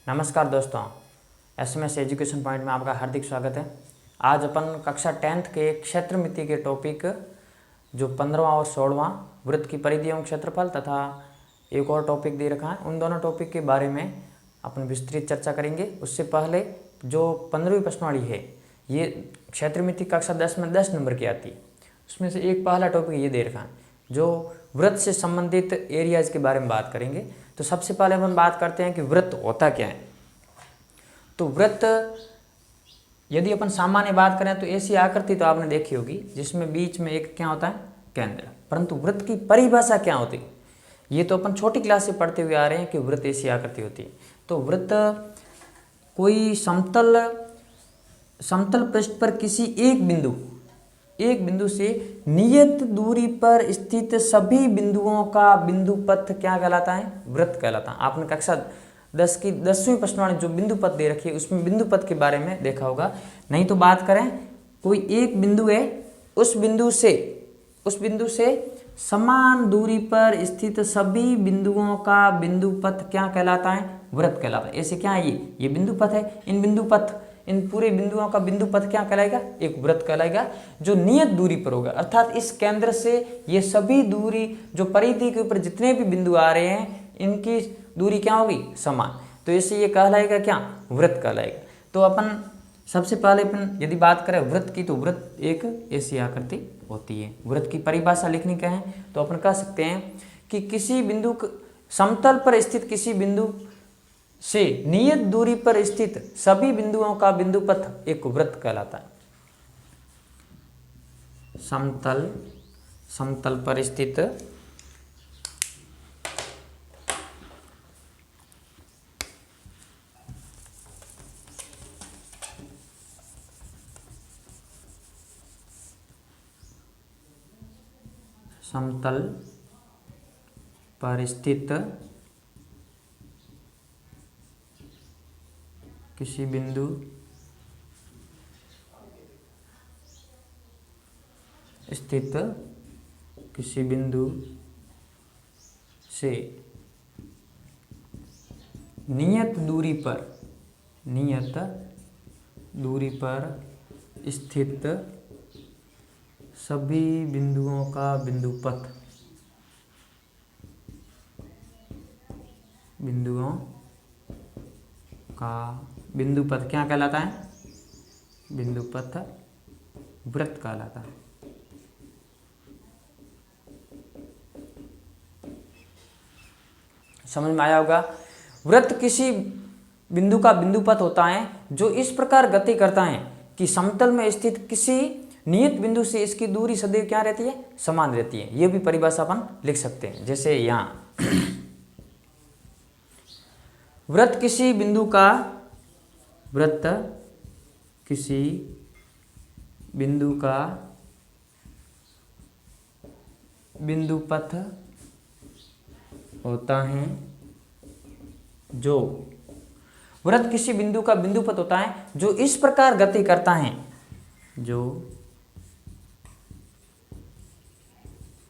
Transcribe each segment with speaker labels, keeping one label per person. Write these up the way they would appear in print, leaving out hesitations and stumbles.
Speaker 1: नमस्कार दोस्तों, SMS education point में आपका हार्दिक स्वागत है। आज अपन कक्षा 10th के क्षेत्रमिति के टॉपिक जो 15वां और 16वां वृत्त की परिधि एवं क्षेत्रफल तथा एक और टॉपिक दे रखा है, उन दोनों टॉपिक के बारे में अपन विस्तृत चर्चा करेंगे। उससे पहले जो 15वीं प्रश्नवाली है, ये क्षेत्रमिति कक्षा 10 में 10 नंबर की आती है। उसमें से एक पहला टॉपिक ये दे रखा है जो वृत्त से संबंधित एरियाज के बारे में बात करेंगे। तो सबसे पहले हम बात करते हैं कि वृत्त होता क्या है। तो वृत्त यदि अपन सामान्य बात करें तो ऐसी आकृति तो आपने देखी होगी जिसमें बीच में एक क्या होता है, केंद्र। परंतु वृत्त की परिभाषा क्या होती है, ये तो अपन छोटी क्लास से पढ़ते हुए आ रहे हैं कि वृत्त ऐसी आकृति होती है। तो वृत्त कोई समतल पृष्ठ पर किसी एक बिंदु से नियत दूरी पर स्थित सभी बिंदुओं का बिंदु पथ क्या कहलाता है, वृत्त कहलाता है। आपने कक्षा 10 की 10वीं प्रश्नवाली जो बिंदु पथ दे रखी है उसमें बिंदु पथ के बारे में देखा होगा। नहीं तो बात करें, कोई एक बिंदु है, उस बिंदु से समान दूरी पर स्थित सभी बिंदुओं का बिंदु पथ क्या कहलाता है, वृत्त कहलाता है। ऐसे क्या है, ये बिंदु पथ है। इन पूरे बिंदुओं का बिंदु पथ क्या कहलाएगा, एक वृत्त कहलाएगा, जो नियत दूरी पर होगा। अर्थात इस केंद्र से ये सभी दूरी जो परिधि के ऊपर जितने भी बिंदु आ रहे हैं, इनकी दूरी क्या होगी, समान। तो इससे ये कहलाएगा क्या, वृत्त कहलाएगा। तो अपन सबसे पहले यदि बात करें वृत्त की, तो वृत्त एक ऐसी आकृति होती है। वृत्त की परिभाषा लिखनी क्या है, तो अपन कह सकते हैं कि किसी बिंदु समतल पर स्थित किसी बिंदु से नियत दूरी पर स्थित सभी बिंदुओं का बिंदु पथ एक वृत्त कहलाता है। समतल पर स्थित किसी बिंदु स्थित किसी बिंदु से नियत दूरी पर स्थित सभी बिंदुओं का बिंदु पथ क्या कहलाता है, बिंदु पथ वृत्त कहलाता है। समझ में आया होगा। वृत्त किसी बिंदु का बिंदु पथ होता है जो इस प्रकार गति करता है कि समतल में स्थित किसी नियत बिंदु से इसकी दूरी सदैव क्या रहती है, समान रहती है। ये भी परिभाषा अपन लिख सकते हैं। जैसे यहाँ वृत्त किसी बिंदु का बिंदु पथ होता है जो वृत्त किसी बिंदु का बिंदु पथ होता है जो इस प्रकार गति करता है, जो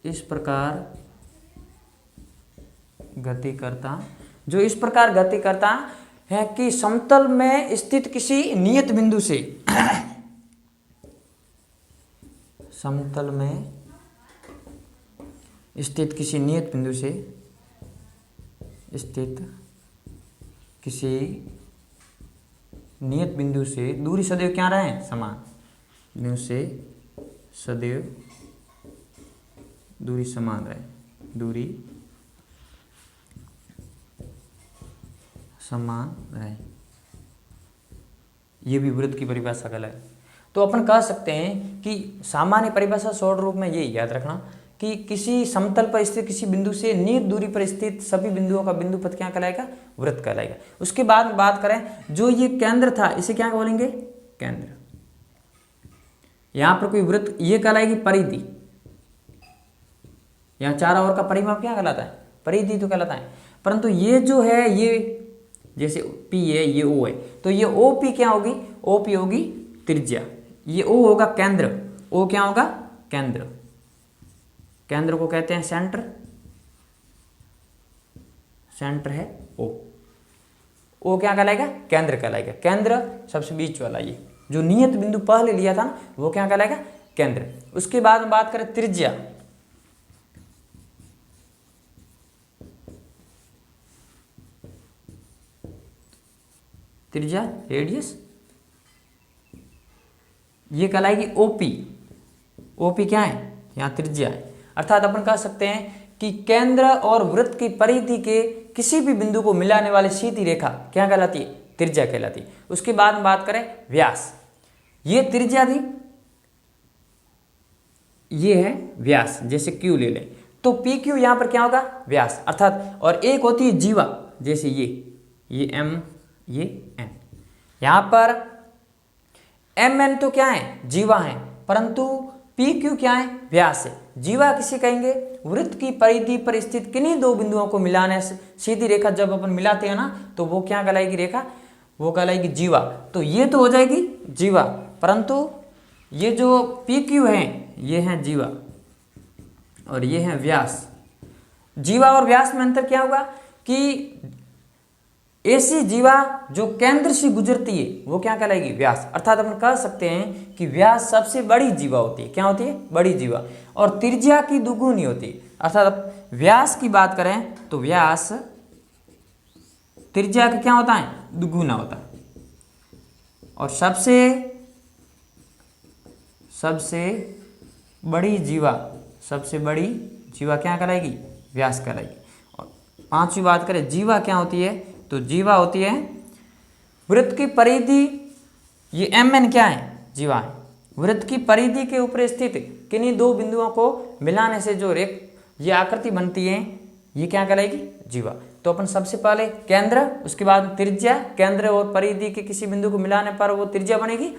Speaker 1: इस प्रकार गति करता है कि समतल में स्थित किसी नियत बिंदु से समतल में स्थित किसी नियत बिंदु से दूरी सदैव क्या रहे, समान। बिंदु से सदैव दूरी समान रहे, ये भी वृत्त की परिभाषा गलत है। तो अपन कह सकते हैं कि सामान्य परिभाषा शॉर्ट रूप में यही याद रखना कि किसी समतल पर स्थित किसी बिंदु से नियत दूरी पर स्थित सभी बिंदुओं का बिंदु पथ क्या कहलाएगा, वृत्त कहलाएगा। उसके बाद बात करें, जो ये केंद्र था इसे क्या बोलेंगे, केंद्र। यहां पर कोई वृत्त ये कहलाएगी परिधि। यहाँ चार ओर का परिमाप क्या कहलाता है, परिधि तो कहलाता है। परंतु ये जो है, ये जैसे P है, ये O है, तो ये OP क्या होगी, OP होगी त्रिज्या। ये O होगा केंद्र, O क्या होगा, केंद्र। केंद्र को कहते हैं सेंटर, सेंटर है O। वो क्या कहलाएगा, केंद्र कहलाएगा। केंद्र सबसे बीच वाला, ये जो नियत बिंदु पहले लिया था ना, वो क्या कहलाएगा, केंद्र। उसके बाद में बात करें त्रिज्या, त्रिज्या रेडियस, ये कहलाएगी ओपी। ओपी क्या है, यहाँ त्रिज्या है। अर्थात अपन कह सकते हैं कि केंद्र और वृत्त की परिधि के किसी भी बिंदु को मिलाने वाली सीधी रेखा क्या कहलाती है, त्रिज्या कहलाती है। उसके बाद में बात करें व्यास, ये त्रिज्या थी, ये है व्यास। जैसे क्यू ले लें तो पी क्यू यहाँ पर क्या होगा, व्यास। अर्थात और एक होती है जीवा, जैसे ये एम, ये एन। यहाँ पर एम एन तो क्या है, जीवा है, परंतु पी क्यू क्या है, व्यास है। जीवा किसे कहेंगे, वृत्त की परिधि पर स्थित किन्हीं दो बिंदुओं को मिलाने से सीधी रेखा जब अपन मिलाते हैं ना, तो वो क्या कहलाएगी रेखा, वो कहलाएगी जीवा। तो ये तो हो जाएगी जीवा, परंतु ये जो पी क्यू है ये है जीवा और ये है व्यास। जीवा और व्यास में अंतर क्या होगा कि ऐसी जीवा जो केंद्र से गुजरती है वो क्या कहलाएगी, व्यास। अर्थात अपन कह सकते हैं कि व्यास सबसे बड़ी जीवा होती है। क्या होती है, बड़ी जीवा, और त्रिज्या की दुगुनी होती है। अर्थात व्यास की बात करें तो व्यास त्रिज्या का क्या होता है, दुगुना होता है। और सबसे बड़ी जीवा क्या कहलाएगी, व्यास कहलाएगी। और पांचवी बात करें जीवा क्या होती है, तो जीवा होती है वृत्त की परिधि, ये एम एन क्या है, जीवा है। वृत्त की परिधि के ऊपर स्थित किन्हीं दो बिंदुओं को मिलाने से जो ये आकृति बनती है, ये क्या कहलाएगी, जीवा। तो अपन सबसे पहले केंद्र, उसके बाद त्रिज्या, केंद्र और परिधि के किसी बिंदु को मिलाने पर वो त्रिज्या बनेगी,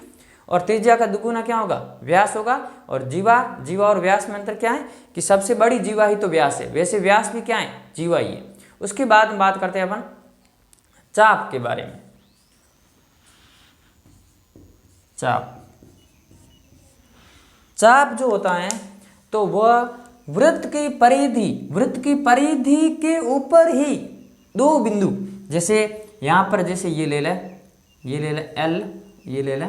Speaker 1: और त्रिज्या का दुगुना क्या होगा, व्यास होगा। और जीवा और व्यास में अंतर क्या है कि सबसे बड़ी जीवा ही तो व्यास है, वैसे व्यास भी क्या है, जीवा ही है। उसके बाद में बात करते हैं अपन चाप के बारे में। चाप जो होता है तो वह वृत्त की परिधि के ऊपर ही दो बिंदु, जैसे यहाँ पर जैसे ये ले ले एल, ये ले ले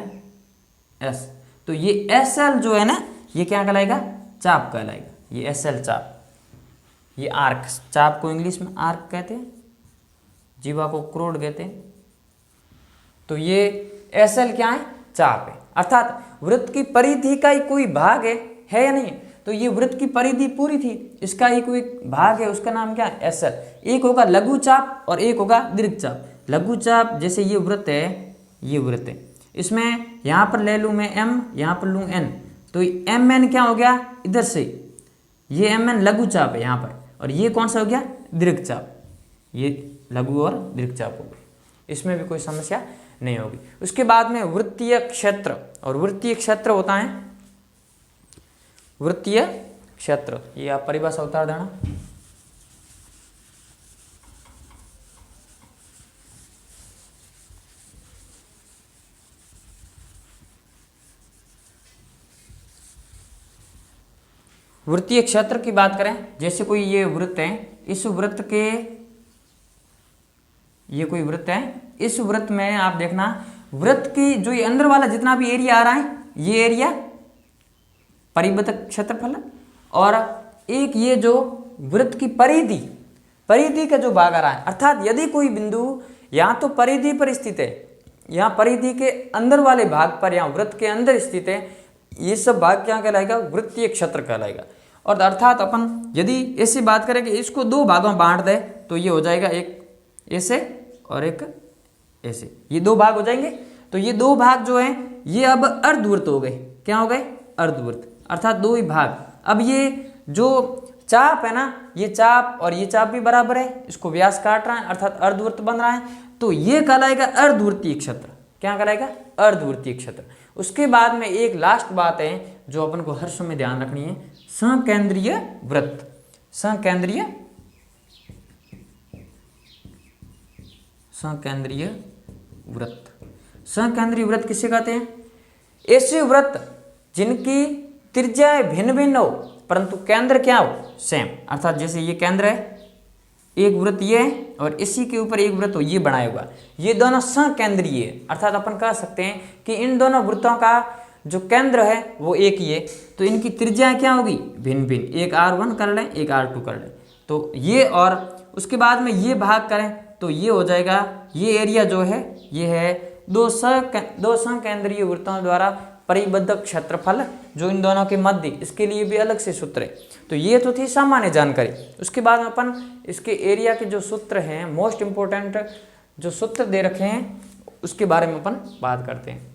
Speaker 1: एस, तो ये एस एल जो है ना, ये क्या कहलाएगा, चाप कहलाएगा। ये एस एल चाप, ये आर्क, चाप को इंग्लिश में आर्क कहते हैं, जीवा को क्रोड कहते हैं। तो ये एस एल क्या है, चाप है। अर्थात वृत्त की परिधि का ही कोई भाग है या नहीं, तो ये वृत्त की परिधि पूरी थी, इसका ही कोई भाग है, उसका नाम क्या है, एस एल। एक होगा लघु चाप और एक होगा दीर्घ चाप। लघु चाप जैसे ये वृत्त है, ये वृत्त है, इसमें यहाँ पर ले लूँ मैं एम, यहाँ पर लूँ एन, तो एम एन क्या हो गया, इधर से ये एम एन लघु चाप है यहाँ पर, और ये कौन सा हो गया, दीर्घ चाप। ये लघु और दीर्घ चाप हो गए, इसमें भी कोई समस्या नहीं होगी। उसके बाद में वृत्तीय क्षेत्र, और वृत्तीय क्षेत्र होता है, वृत्तीय क्षेत्र, ये आप परिभाषा उतार देना। वृत्तीय क्षेत्र की बात करें, जैसे कोई ये वृत्त है, इस वृत्त के, ये कोई वृत्त है, इस वृत्त में आप देखना वृत्त की जो ये अंदर वाला जितना भी एरिया आ रहा है, ये एरिया परिबद्ध क्षेत्रफल, और एक ये जो वृत्त की परिधि का जो भाग आ रहा है। अर्थात यदि कोई बिंदु यहाँ तो परिधि पर स्थित है, यहाँ परिधि के अंदर वाले भाग पर, यहाँ वृत्त के अंदर स्थित है, ये सब भाग क्या कहलाएगा, वृत्तीय क्षेत्र कहलाएगा। और अर्थात अपन यदि ऐसी बात करें कि इसको दो भागों में बांट दे, तो ये हो जाएगा एक ऐसे और एक ऐसे, ये दो भाग हो जाएंगे। तो ये दो भाग जो हैं ये अब अर्धवृत्त हो गए। क्या हो गए, अर्धवृत्त, अर्थात दो ही भाग। अब ये जो चाप है ना, ये चाप और ये चाप भी बराबर है, इसको व्यास काट रहा है, अर्थात अर्धवृत्त बन रहा है, तो ये कहलाएगा अर्धवृत्तीय क्षेत्र। क्या कहलाएगा, अर्धवृत्तीय क्षेत्र। उसके बाद में एक लास्ट बात है जो अपन को हर समय ध्यान रखनी है, संकेंद्रीय वृत्त। संकेंद्रीय वृत्त, संकेंद्रीय वृत्त किसे कहते हैं, ऐसे वृत्त जिनकी त्रिज्याएं भिन्न भिन्न हो परंतु केंद्र क्या हो, सेम। अर्थात जैसे ये केंद्र है, एक वृत्त ये है और इसी के ऊपर एक वृत्त ये बनाया हुआ, ये दोनों सकेंद्रीय है, अर्थात अपन कह सकते हैं कि इन दोनों वृत्तों का जो केंद्र है वो एक ही है, तो इनकी त्रिज्या क्या होगी, भिन्न भिन्न, एक R1 कर लें, एक R2 कर लें, तो ये और उसके बाद में ये भाग करें तो ये हो जाएगा, ये एरिया जो है ये है दो सकेंद्रीय वृत्तों द्वारा परिबद्ध क्षेत्रफल जो इन दोनों के मध्य, इसके लिए भी अलग से सूत्र है। तो ये तो थी सामान्य जानकारी। उसके बाद अपन इसके एरिया के जो सूत्र हैं, मोस्ट इंपोर्टेंट जो सूत्र दे रखे हैं उसके बारे में अपन बात करते हैं।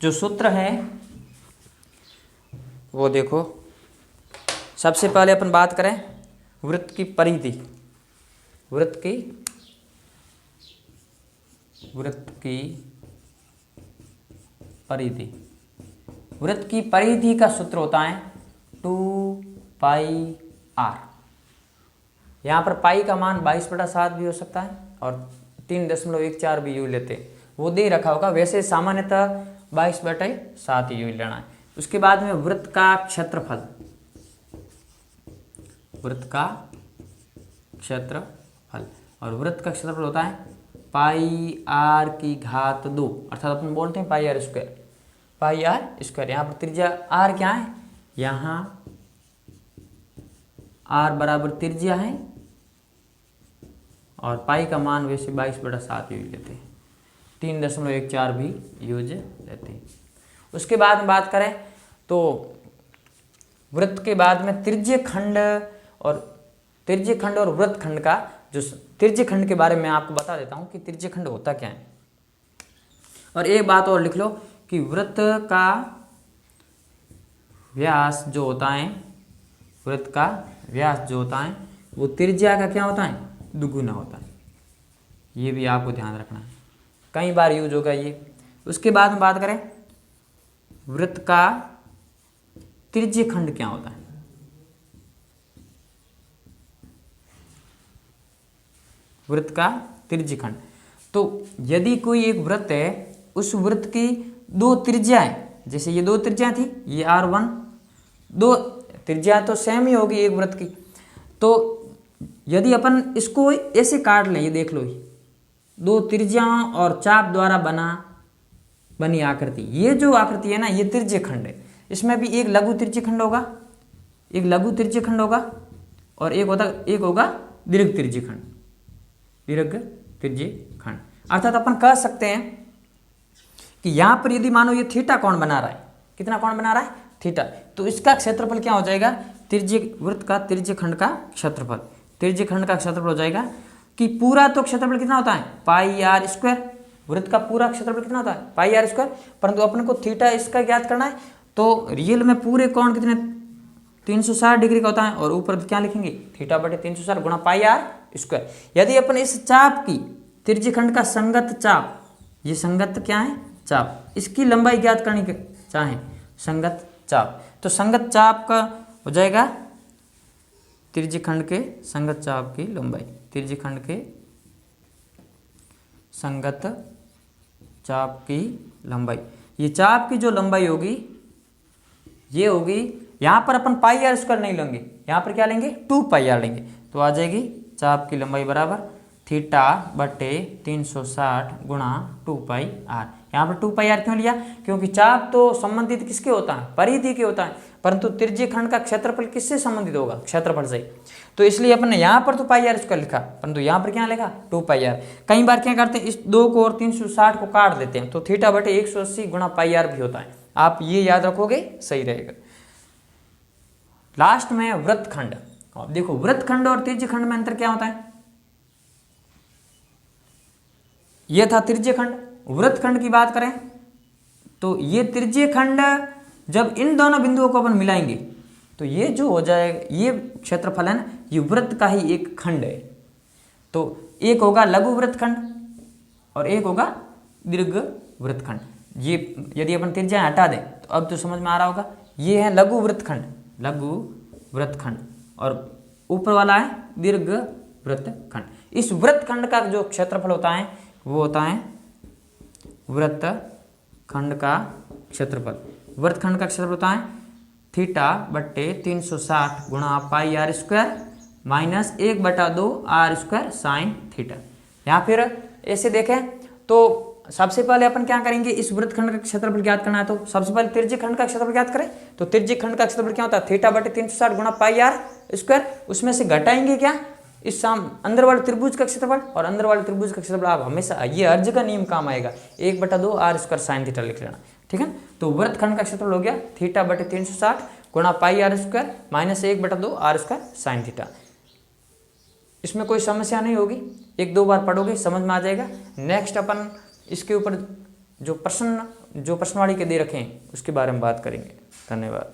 Speaker 1: जो सूत्र है वो देखो, सबसे पहले अपन बात करें वृत्त की परिधि, वृत्त की परिधि, वृत्त की परिधि का सूत्र होता है 2πr। यहाँ पर पाई का मान 22/7 भी हो सकता है और 3.14 भी यूँ लेते हैं, वो दे रखा होगा, वैसे सामान्यतः 22/7 यूँ लेना है। उसके बाद में वृत्त का क्षेत्रफल, वृत्त का क्षेत्रफल, और वृत्त का क्षेत्रफल होता है πr², अर्थात अपन बोलते हैं πr²। यहाँ पर त्रिज्या r क्या है, यहाँ r बराबर त्रिज्या है और पाई का मान वैसे 22/7 यूज लेते हैं, 3.14 भी यूज लेते हैं। उसके बाद में बात करें तो वृत्त के बाद में त्रिज्य खंड और वृत्त खंड का, जो त्रिज्य खंड के बारे में आपको बता देता हूं कि त्रिज्य खंड होता क्या है। और एक बात और लिख लो कि वृत्त का व्यास जो होता है, वृत्त का व्यास जो होता है वो त्रिज्या का क्या होता है, दुगुना होता है। ये भी आपको ध्यान रखना है, कई बार यूज होगा ये। उसके बाद में बात करें वृत्त का त्रिज्य खंड क्या होता है। वृत्त का त्रिज्य खंड, तो यदि कोई एक वृत्त है, उस वृत्त की दो त्रिज्याएं, जैसे ये दो त्रिज्याएं थी, ये R1, दो त्रिज्या तो सेम ही होगी एक वृत्त की, तो यदि अपन इसको ऐसे काट लें, ये देख लो, दो त्रिज्याओं और चाप द्वारा बनी आकृति, ये जो आकृति है ना, ये त्रिज्य खंड है। इसमें भी एक लघु त्रिज्य खंड होगा, एक लघु त्रिज्य खंड होगा और एक होगा दीर्घ त्रिज्य खंड, दीर्घ त्रिज्य खंड। अर्थात अपन कह सकते हैं कि यहां पर यदि मानो ये थीटा कोण बना रहा है, कितना कोण बना रहा है, थीटा, तो इसका क्षेत्रफल क्या हो जाएगा, वृत्त का त्रिज्य खंड का क्षेत्रफल, त्रिज्य खंड का क्षेत्रफल हो जाएगा कि पूरा तो क्षेत्रफल कितना होता है πr², वृत्त का पूरा क्षेत्रफल कितना होता है πr², परंतु अपन को थीटा इसका ज्ञात करना है, तो रियल में पूरे कोण कितने 360 डिग्री का होता है, और ऊपर क्या लिखेंगे θ/360 गुणा πr²। यदि अपन इस चाप की, त्रिज्य खंड का संगत चाप, ये संगत क्या है, चाप, इसकी लंबाई ज्ञात करनी चाहें, संगत चाप, तो संगत चाप का हो जाएगा त्रिज्य खंड के संगत चाप की लंबाई, त्रिज्य खंड के संगत चाप की लंबाई, ये चाप की जो लंबाई होगी ये होगी, यहां पर अपन πr² नहीं लेंगे, यहां पर क्या लेंगे 2πr लेंगे, तो आ जाएगी चाप की लंबाई बराबर θ/360 गुणा 2πr। यहाँ पर 2πr क्यों लिया, क्योंकि चाप तो संबंधित किसके होता है, परिधि के होता है, परंतु त्रिज्य खंड का क्षेत्रफल किससे संबंधित होगा, क्षेत्रफल से, तो इसलिए अपन ने यहाँ पर तो πr² लिखा, परंतु यहाँ पर क्या लिखा 2πr। कई बार क्या करते हैं, इस 2 को और 360 को काट देते हैं, तो θ/180 गुणा πr भी होता है, आप ये याद रखोगे सही रहेगा। लास्ट में वृत्त खंड, अब देखो वृत्त खंड और त्रिज्य खंड में अंतर क्या होता है, यह था त्रिज्य खंड। वृत्त खंड की बात करें तो ये त्रिज्य खंड जब इन दोनों बिंदुओं को अपन मिलाएंगे तो ये जो हो जाएगा, ये क्षेत्रफल है ना, ये वृत्त का ही एक खंड है, तो एक होगा लघु वृत्त खंड और एक होगा दीर्घ वृत्त खंड। ये यदि अपन त्रिज्या हटा दें तो अब तो समझ में आ रहा होगा, ये है लघु वृत्तखंड, लघु वृत्तखंड, और ऊपर वाला है दीर्घ वृत्तखंड। इस वृत्तखंड का जो क्षेत्रफल होता है वो होता है वृत्तखंड का क्षेत्रफल। वृत्तखंड का क्षेत्रफल होता है थीटा बट्टे 360 गुणा pi r square minus 1/2 r square sine theta. या फिर ऐसे देखें तो सबसे पहले अपन क्या करेंगे, इस वृत्तखंड का क्षेत्रफल ज्ञात करना है तो सबसे पहले त्रिज्यीय खंड का क्षेत्रफल ज्ञात करें। तो त्रिज्यीय खंड का क्षेत्रफल क्या होता है, थीटा बटे 360 गुणा पाई आर स्क्वायर। उसमें से घटाएंगे क्या, इस अंदर वाले त्रिभुज का क्षेत्रफल, और अंदर वाले त्रिभुज का क्षेत्रफल आप हमेशा, ये हर जगह नियम काम आएगा, 1/2 आर स्क्वायर साइन थीटा लिख लेना, ठीक है। तो वृत्तखंड का क्षेत्रफल हो गया थीटा बटे 360 गुणा pi r square minus 1/2 r square sine theta. इसमें कोई समस्या नहीं होगी, 1-2 बार पढ़ोगे समझ में आ जाएगा। नेक्स्ट अपन इसके ऊपर जो प्रश्नवाड़ी के दे रखे हैं उसके बारे में बात करेंगे। धन्यवाद।